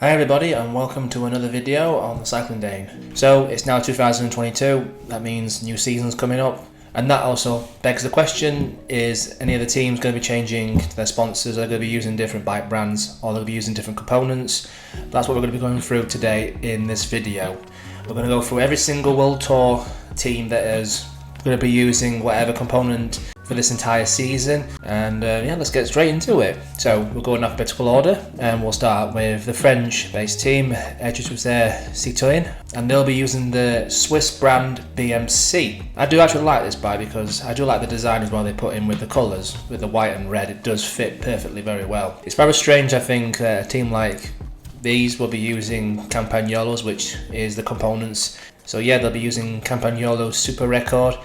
Hi everybody and welcome to another video on the Cycling Dane. So it's now 2022, that means new season's coming up, and that also begs the question, is any of the teams going to be changing their sponsors? Are they going to be using different bike brands, or they'll be using different components? That's what we're going to be going through today in this video. We're going to go through every single World Tour team that is going to be using whatever component for this entire season, and yeah, let's get straight into it. So we'll go in alphabetical order, and we'll start with the French-based team, Citroën, and they'll be using the Swiss brand BMC. I do actually like this bike because I do like the design as well they put in with the colours, with the white and red. It does fit perfectly very well. It's very strange, I think, a team like these will be using Campagnolos, which is the components. So yeah, they'll be using Campagnolo Super Record,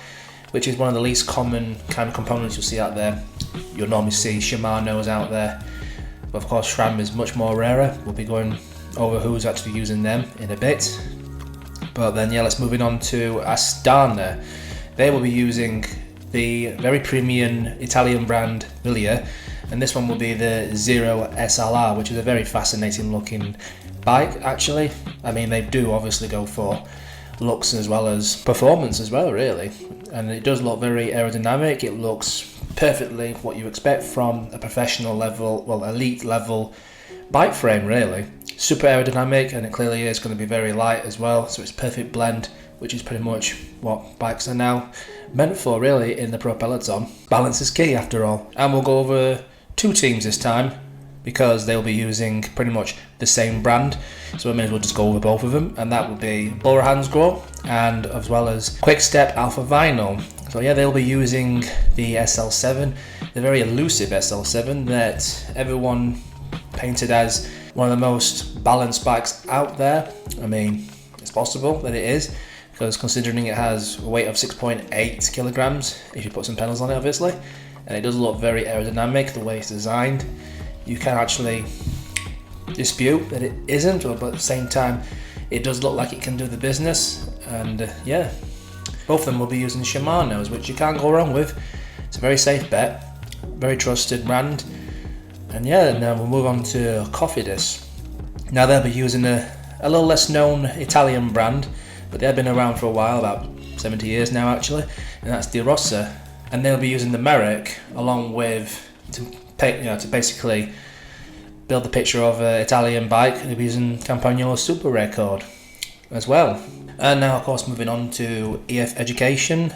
which is one of the least common kind of components you'll see out there. You'll normally see Shimano's out there, but of course SRAM is much more rarer. We'll be going over who's actually using them in a bit. But then yeah, let's move on to Astana. They will be using the very premium Italian brand Milia, and this one will be the Zero SLR, which is a very fascinating looking bike actually. I mean, they do obviously go for looks as well as performance as well, really, and it does look very aerodynamic. It looks perfectly what you expect from a professional level, well, elite level bike frame, really. Super aerodynamic, and it clearly is going to be very light as well, so it's perfect blend, which is pretty much what bikes are now meant for, really, in the pro peloton. Balance is key after all. And we'll go over two teams this time, because they'll be using pretty much the same brand, so we may as well just go over both of them, and that would be Bora Hansgrohe and as well as Quick-Step Alpha Vinyl. So yeah, they'll be using the SL7, the very elusive SL7 that everyone painted as one of the most balanced bikes out there. I mean, it's possible that it is, because considering it has a weight of 6.8 kilograms, if you put some pedals on it obviously, and it does look very aerodynamic the way it's designed. You can actually dispute that it isn't, but at the same time it does look like it can do the business. And yeah, both of them will be using Shimano's, which you can't go wrong with. It's a very safe bet, very trusted brand. And yeah, now we'll move on to Cofidis. Now they'll be using a little less known Italian brand, but they've been around for a while, about 70 years now actually, and that's Di Rossa. And they'll be using the Merrick along with to basically build the picture of an Italian bike. They'll be using Campagnolo Super Record as well. And now of course moving on to EF Education.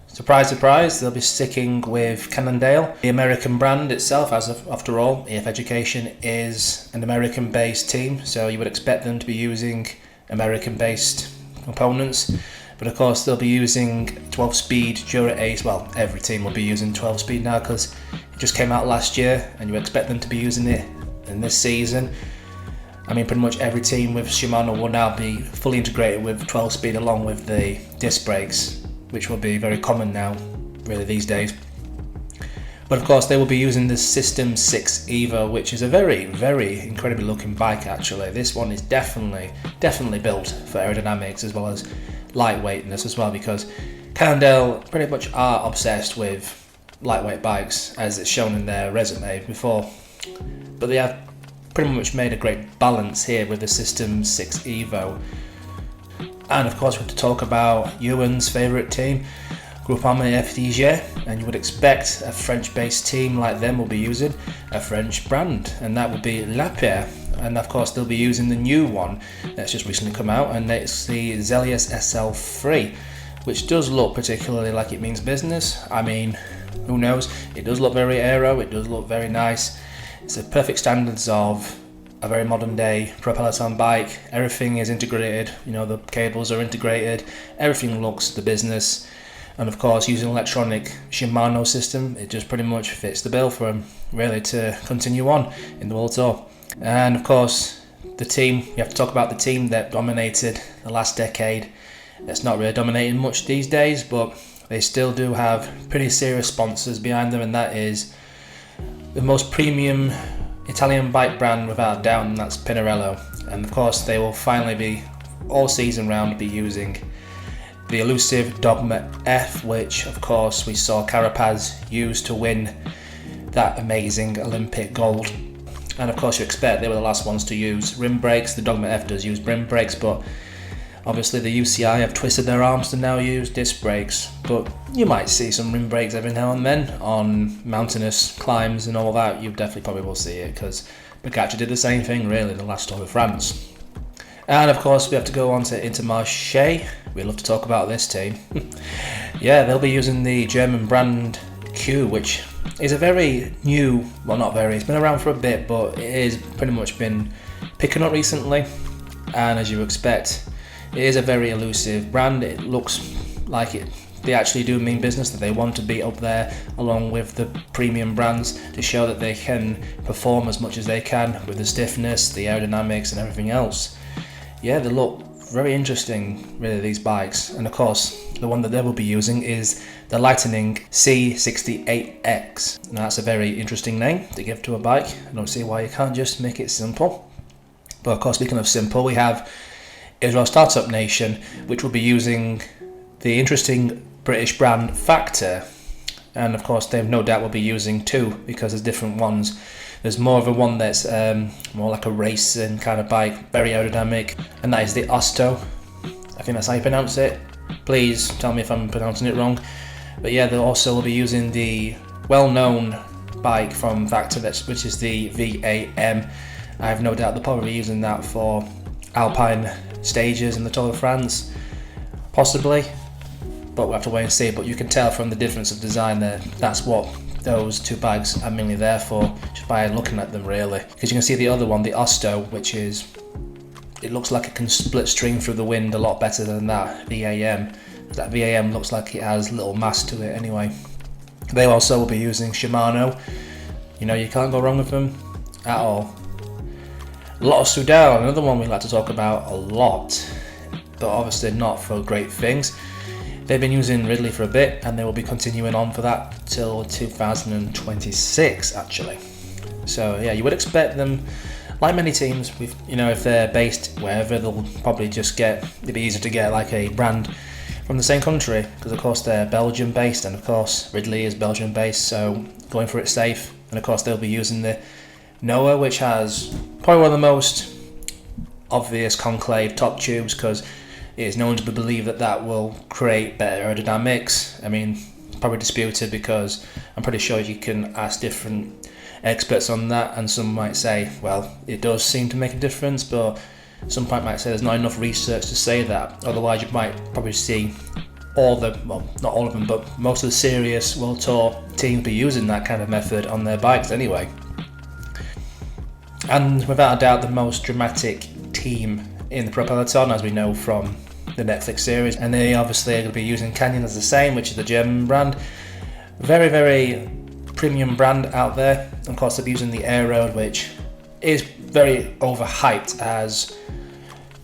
Surprise, surprise, they'll be sticking with Cannondale, the American brand itself, as of, after all, EF Education is an American based team, so you would expect them to be using American based components. But of course they'll be using 12-speed Dura Ace. Well, every team will be using 12-speed now because it just came out last year, and you expect them to be using it in this season. I mean, pretty much every team with Shimano will now be fully integrated with 12-speed along with the disc brakes, which will be very common now, really, these days. But of course they will be using the System 6 Evo, which is a very, very incredibly looking bike actually. This one is definitely built for aerodynamics as well as lightweightness as well, because Cannondale pretty much are obsessed with lightweight bikes, as it's shown in their resume before, but they have pretty much made a great balance here with the System 6 Evo. And of course we have to talk about Ewan's favourite team, Groupama FDJ, and you would expect a French-based team like them will be using a French brand, and that would be Lapierre. And of course they'll be using the new one that's just recently come out, and it's the Zelius SL3, which does look particularly like it means business. I mean, who knows, it does look very aero, it does look very nice. It's the perfect standards of a very modern day pro peloton bike. Everything is integrated, you know, the cables are integrated, everything looks the business. And of course using electronic Shimano system, it just pretty much fits the bill for them really to continue on in the World Tour. And of course the team, you have to talk about the team that dominated the last decade. It's not really dominating much these days, but they still do have pretty serious sponsors behind them, and that is the most premium Italian bike brand without a doubt, and that's Pinarello. And of course they will finally be, all season round, be using the elusive Dogma F, which of course we saw Carapaz use to win that amazing Olympic gold and of course you expect they were the last ones to use rim brakes. The Dogma F does use rim brakes, but obviously the UCI have twisted their arms to now use disc brakes. But you might see some rim brakes every now and then on mountainous climbs and all that. You definitely probably will see it, because Pogacar did the same thing really the last Tour de France. And of course we have to go on to Intermarché. We love to talk about this team. Yeah, they'll be using the German brand Q, which is a very new, well not very, it's been around for a bit, but it has pretty much been picking up recently. And as you expect, it is a very elusive brand. It looks like they actually do mean business, that they want to be up there along with the premium brands to show that they can perform as much as they can with the stiffness, the aerodynamics and everything else. Yeah, they look very interesting, really, these bikes. And of course, the one that they will be using is the Lightning C68X. Now that's a very interesting name to give to a bike. I don't see why you can't just make it simple. But of course, speaking of simple, we have Israel Startup Nation, which will be using the interesting British brand Factor. And of course, they no doubt will be using two, because there's different ones. There's more of a one that's more like a racing kind of bike, very aerodynamic, and that is the Osto. I think that's how you pronounce it. Please tell me if I'm pronouncing it wrong. But yeah, they'll also be using the well-known bike from Factor, which is the VAM. I have no doubt they'll probably be using that for Alpine stages in the Tour de France, possibly, but we'll have to wait and see. But you can tell from the difference of design there, that's what those two bikes are mainly there for, just by looking at them really. Because you can see the other one, the Osto, which is, it looks like it can split string through the wind a lot better than that VAM. That VAM looks like it has little mass to it anyway. They also will be using Shimano. You know, you can't go wrong with them at all. Lotto Soudal, another one we like to talk about a lot, but obviously not for great things. They've been using Ridley for a bit, and they will be continuing on for that till 2026 actually. So yeah, you would expect them, like many teams, with, you know, if they're based wherever, they'll probably just it'd be easier to get like a brand from the same country, because of course they're Belgium based, and of course Ridley is Belgium based, so going for it safe. And of course they'll be using the Noah, which has probably one of the most obvious concave top tubes, because it is known to be believed that that will create better aerodynamics. I mean, it's probably disputed, because I'm pretty sure you can ask different experts on that, and some might say, well, it does seem to make a difference, but some might say there's not enough research to say that. Otherwise, you might probably see all the, well, not all of them, but most of the serious World Tour teams be using that kind of method on their bikes anyway. And without a doubt, the most dramatic team in the Pro Peloton, as we know from the Netflix series, and they obviously are going to be using Canyon as the same, which is the German brand. Very, very premium brand out there. Of course, they're using the Aero, which is very overhyped as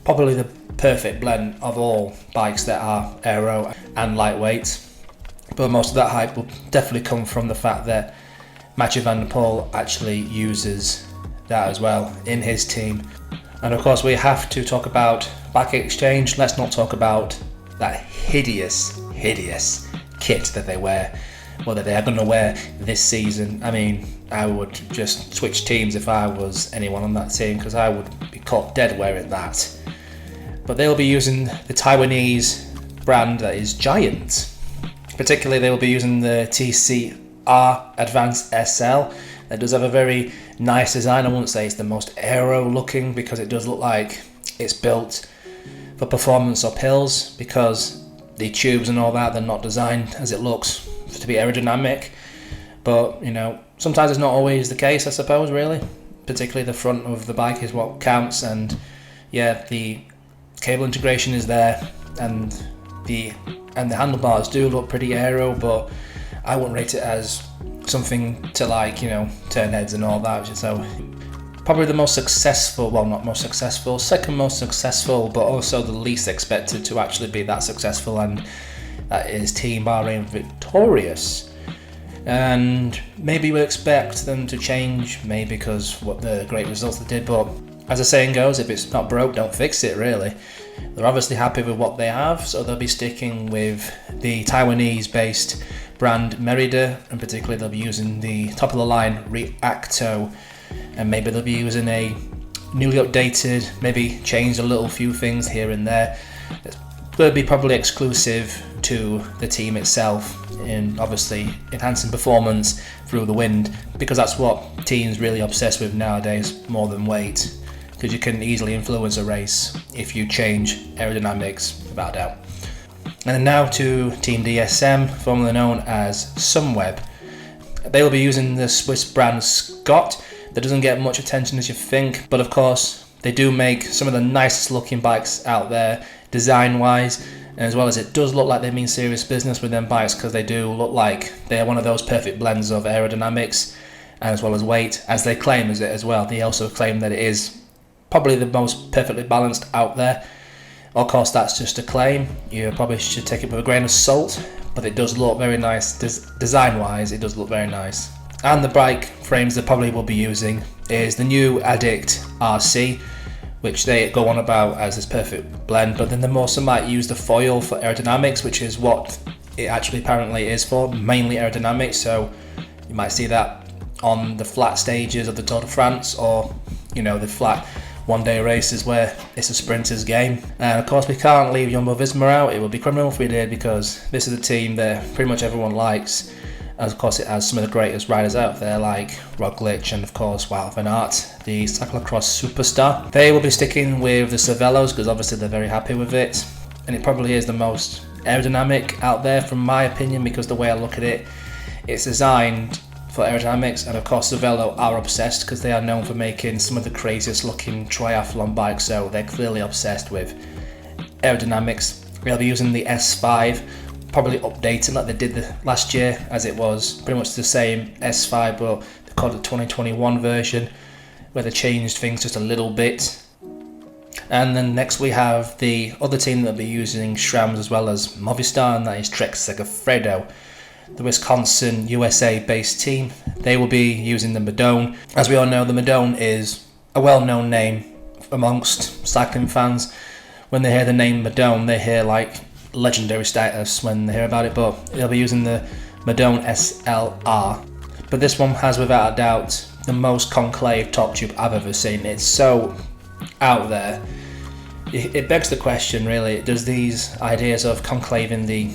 probably the perfect blend of all bikes that are aero and lightweight. But most of that hype will definitely come from the fact that Mathieu van der Poel actually uses that as well in his team. And of course we have to talk about Bike Exchange. Let's not talk about that hideous kit that they wear, well, that they are going to wear this season. I mean, I would just switch teams if I was anyone on that team, because I would be caught dead wearing that. But they'll be using the Taiwanese brand that is Giant. Particularly they will be using the TCR Advanced SL. That does have a very nice design. I wouldn't say it's the most aero looking, because it does look like it's built for performance or pills, because the tubes and all that, they're not designed as it looks to be aerodynamic. But you know, sometimes it's not always the case, I suppose, really. Particularly the front of the bike is what counts, and yeah, the cable integration is there, and the handlebars do look pretty aero, but I wouldn't rate it as something to, like, you know, turn heads and all that. So probably the most successful, well, not most successful, second most successful, but also the least expected to actually be that successful, and that is Team Bahrain Victorious. And maybe we'll expect them to change, maybe because what the great results they did, but as the saying goes, if it's not broke, don't fix it, really. They're obviously happy with what they have, so they'll be sticking with the Taiwanese-based brand Merida, and particularly they'll be using the top-of-the-line Reacto and maybe they'll be using a newly updated, maybe changed a little few things here and there. It's going to be probably exclusive to the team itself, and obviously enhancing performance through the wind, because that's what teams really obsess with nowadays more than weight, because you can easily influence a race if you change aerodynamics, without a doubt. And then now to Team DSM, formerly known as Sunweb. They will be using the Swiss brand Scott. That doesn't get much attention as you think, but of course they do make some of the nicest looking bikes out there design wise, and as well as it does look like they mean serious business with them bikes, because they do look like they are one of those perfect blends of aerodynamics and as well as weight, as they claim as it as well. They also claim that it is probably the most perfectly balanced out there. Of course, that's just a claim. You probably should take it with a grain of salt, but it does look very nice. Design wise, it does look very nice. And the bike frames they probably will be using is the new Addict RC, which they go on about as this perfect blend, but then they also might use the foil for aerodynamics, which is what it actually apparently is for, mainly aerodynamics. So you might see that on the flat stages of the Tour de France, or the flat one-day races where it's a sprinter's game. And of course we can't leave Jumbo Visma out. It would be criminal if we did, because this is a team that pretty much everyone likes. And of course it has some of the greatest riders out there like Roglic and of course Wout van Aert, the cyclocross superstar. They will be sticking with the Cervelos because obviously they're very happy with it, and it probably is the most aerodynamic out there from my opinion, because the way I look at it, it's designed for aerodynamics, and of course Cervelo are obsessed because they are known for making some of the craziest looking triathlon bikes, so they're clearly obsessed with aerodynamics. They'll be using the S5, probably updating like they did last year, as it was pretty much the same S5, but they called it the 2021 version, where they changed things just a little bit. And then next we have the other team that will be using SRAMs as well as Movistar, and that is Trek Segafredo, the Wisconsin, USA based team. They will be using the Madone. As we all know, the Madone is a well-known name amongst cycling fans. When they hear the name Madone, they hear like legendary status when they hear about it, but they'll be using the Madone SLR. But this one has without a doubt the most concave top tube I've ever seen. It's so out there. It begs the question really, does these ideas of concaving the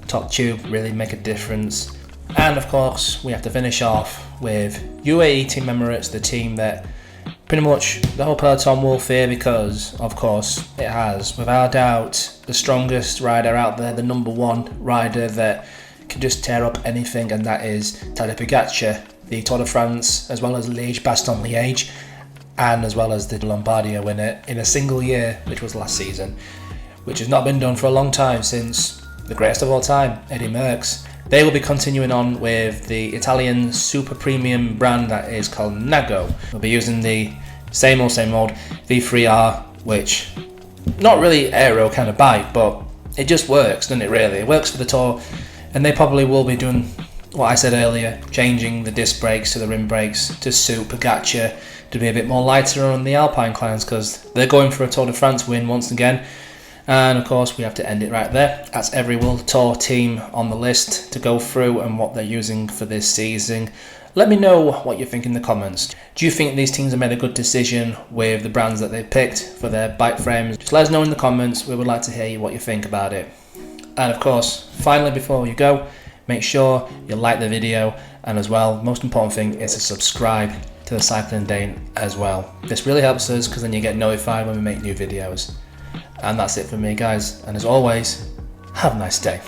top tube really make a difference? And of course we have to finish off with UAE Team Emirates, the team that pretty much the whole peloton will fear, because of course it has without doubt the strongest rider out there, the number one rider that can just tear up anything, and that is Tadej Pogačar, the Tour de France as well as Liège-Bastogne-Liège, and as well as the Lombardia winner in a single year, which was last season, which has not been done for a long time since the greatest of all time, Eddy Merckx. They will be continuing on with the Italian super premium brand that is called Nago. We'll be using the same old V3R, which not really aero kind of bike, but it just works, doesn't it really? It works for the Tour, and they probably will be doing what I said earlier, changing the disc brakes to the rim brakes to suit Pogačar to be a bit more lighter on the Alpine climbs, because they're going for a Tour de France win once again. And of course we have to end it right there. That's every World Tour team on the list to go through and what they're using for this season. Let me know what you think in the comments. Do you think these teams have made a good decision with the brands that they picked for their bike frames? Just let us know in the comments. We would like to hear what you think about it. And of course, finally before you go, make sure you like the video, and as well, most important thing is to subscribe to the Cycling Dane as well. This really helps us because then you get notified when we make new videos. And that's it for me guys, and as always, have a nice day.